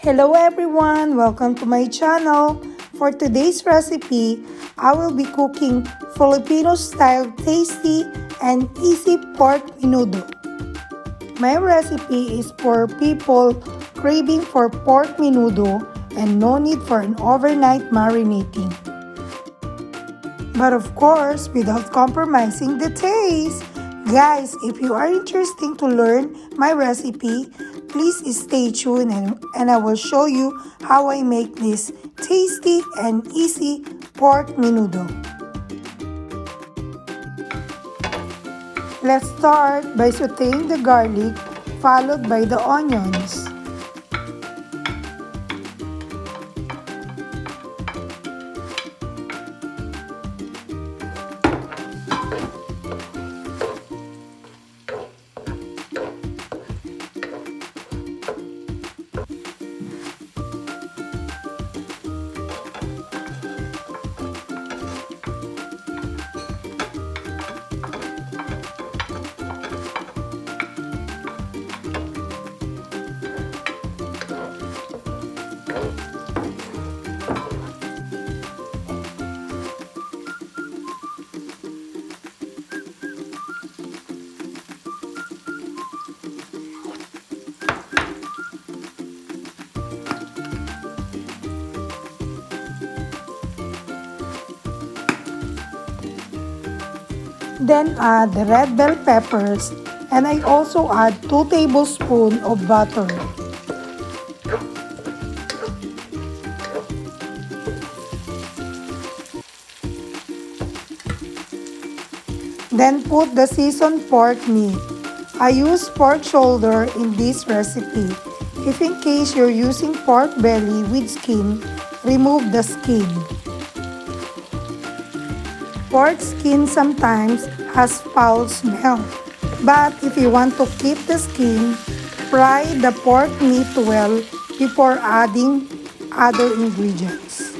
Hello everyone! Welcome to my channel. For today's recipe, I will be cooking Filipino style tasty and easy pork menudo. My recipe is for people craving for pork menudo and no need for an overnight marinating. But of course, without compromising the taste. Guys, if you are interested to learn my recipe, please stay tuned and I will show you how I make this tasty and easy pork menudo. Let's start by sauteing the garlic followed by the onions. Then add the red bell peppers and I also add 2 tablespoons of butter. Then put the seasoned pork meat. I use pork shoulder in this recipe. If in case you're using pork belly with skin, remove the skin. Pork skin sometimes has foul smell, but if you want to keep the skin, fry the pork meat well before adding other ingredients.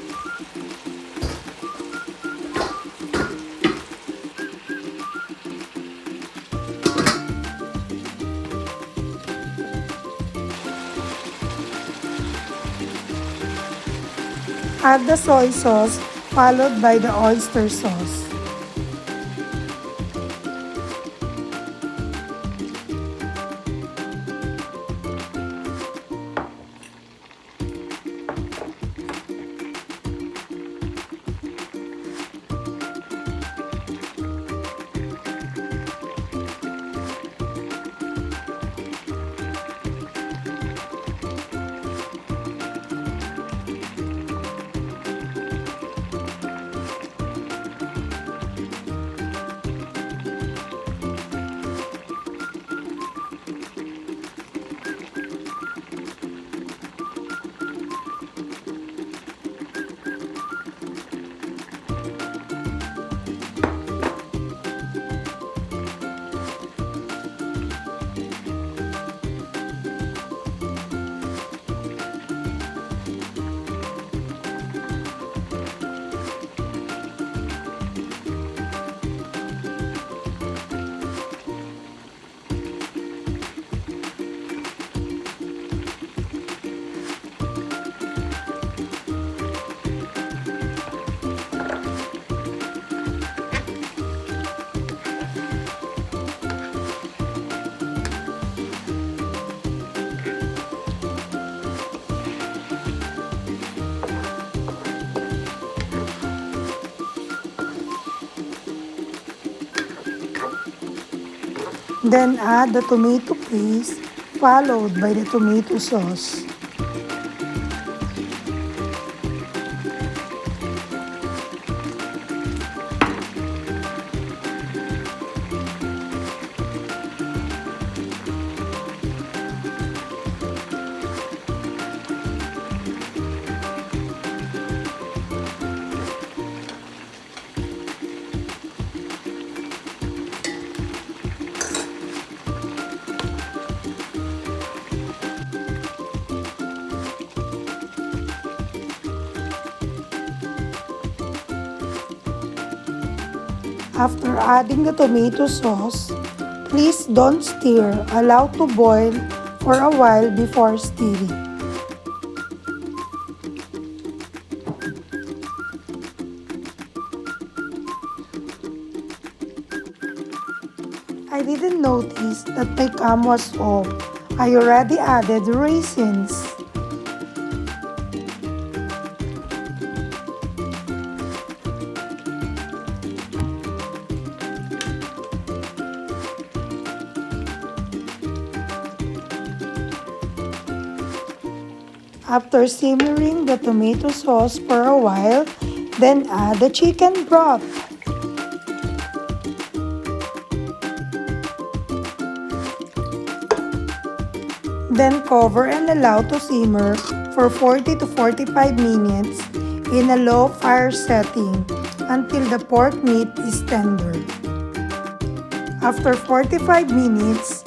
Add the soy sauce followed by the oyster sauce. Then add the tomato paste followed by the tomato sauce. After adding the tomato sauce, please don't stir. Allow to boil for a while before stirring. noticed that my cam was off. I already added raisins. After simmering the tomato sauce for a while, then add the chicken broth. Then cover and allow to simmer for 40 to 45 minutes in a low fire setting until the pork meat is tender. After 45 minutes,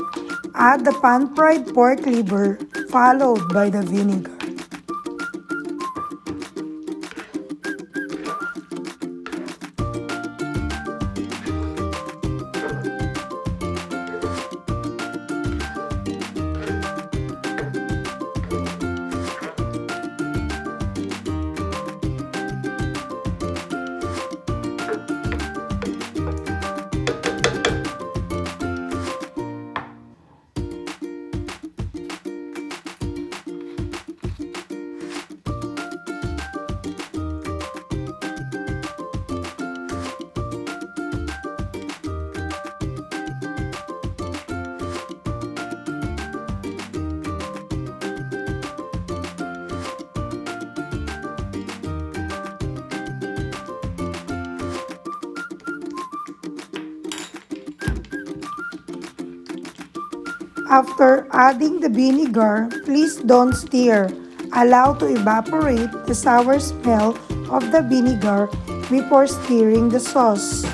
add the pan-fried pork liver followed by the vinegar. After adding the vinegar, please don't stir. Allow to evaporate the sour smell of the vinegar before stirring the sauce.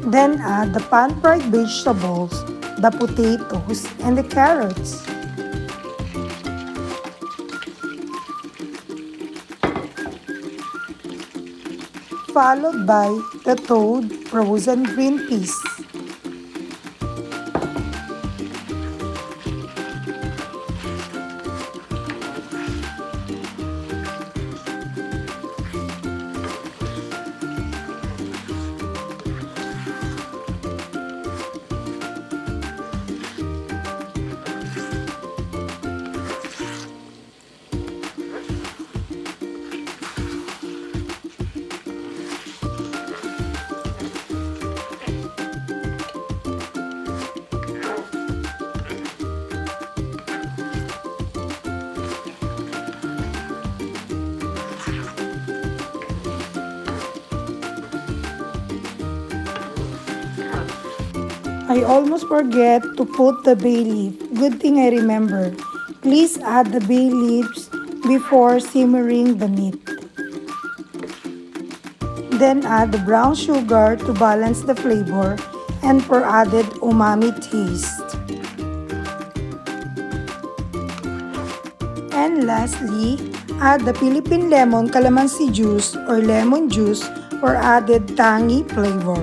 Then add the pan-fried vegetables, the potatoes, and the carrots. Followed by the thawed frozen green peas. I almost forget to put the bay leaf. Good thing I remember. Please add the bay leaves before simmering the meat. Then add the brown sugar to balance the flavor and for added umami taste. And lastly, add the Philippine lemon calamansi juice or lemon juice for added tangy flavor.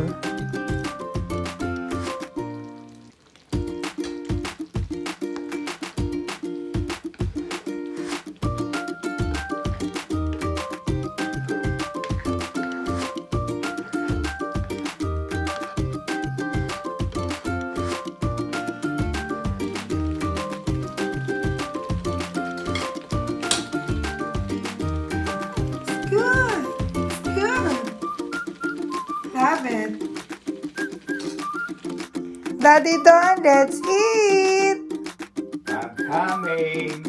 Love it. Daddy Don, let's eat. I'm coming.